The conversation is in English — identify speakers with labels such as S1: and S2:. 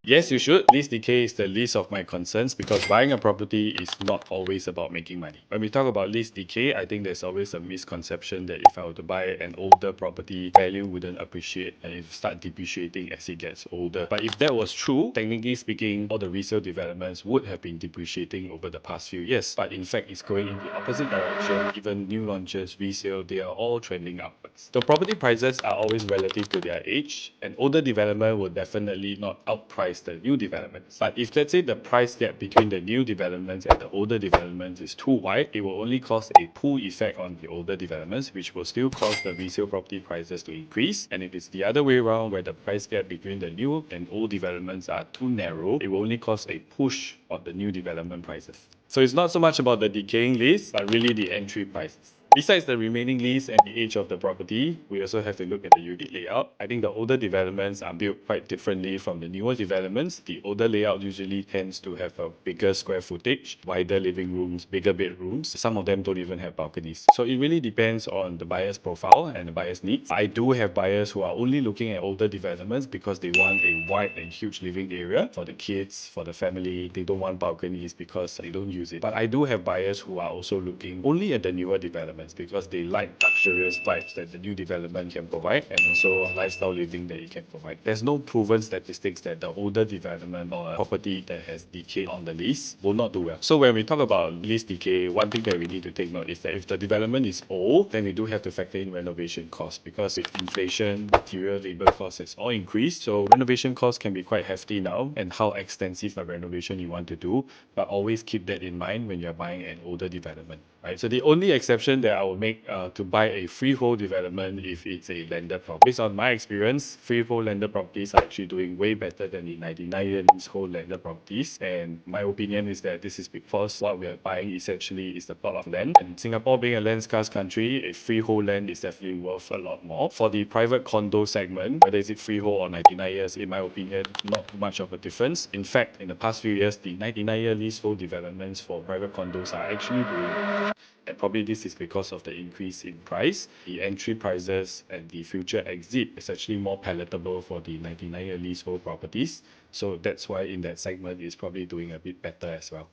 S1: Yes, you should. Lease decay is the least of my concerns because buying a property is not always about making money. When we talk about lease decay, I think there's always a misconception that if I were to buy an older property, value wouldn't appreciate and it start depreciating as it gets older. But if that was true, technically speaking, all the resale developments would have been depreciating over the past few years. But in fact, it's going in the opposite direction. Even new launches, resale, they are all trending upwards. The property prices are always relative to their age. An older development will definitely not outprice the new developments. But if let's say the price gap between the new developments and the older developments is too wide, it will only cause a pull effect on the older developments, which will still cause the resale property prices to increase. And if it's the other way around, where the price gap between the new and old developments are too narrow, it will only cause a push on the new development prices. So it's not so much about the decaying lease, but really the entry prices. Besides the remaining lease and the age of the property, we also have to look at the unit layout. I think the older developments are built quite differently from the newer developments. The older layout usually tends to have a bigger square footage, wider living rooms, bigger bedrooms. Some of them don't even have balconies. So it really depends on the buyer's profile and the buyer's needs. I do have buyers who are only looking at older developments because they want a wide and huge living area for the kids, for the family. They don't want balconies because they don't use it. But I do have buyers who are also looking only at the newer developments because they like luxurious vibes that the new development can provide and also lifestyle living that it can provide. There's no proven statistics that the older development or a property that has decayed on the lease will not do well. So when we talk about lease decay, one thing that we need to take note is that if the development is old, then we do have to factor in renovation costs because with inflation, material, labor costs has all increased. So renovation costs can be quite hefty now and how extensive a renovation you want to do, but always keep that in mind when you're buying an older development. Right? So the only exception that I will make to buy a freehold development if it's a landed property. Based on my experience, freehold landed properties are actually doing way better than the 99-year leasehold landed properties. And my opinion is that this is because what we are buying essentially is the plot of land. And Singapore being a land scarce country, a freehold land is definitely worth a lot more. For the private condo segment, whether it's freehold or 99 years, in my opinion, not too much of a difference. In fact, in the past few years, the 99-year leasehold developments for private condos are actually doing, and probably this is because of the increase in price. The entry prices and the future exit is actually more palatable for the 99-year leasehold properties. So that's why in that segment it's probably doing a bit better as well.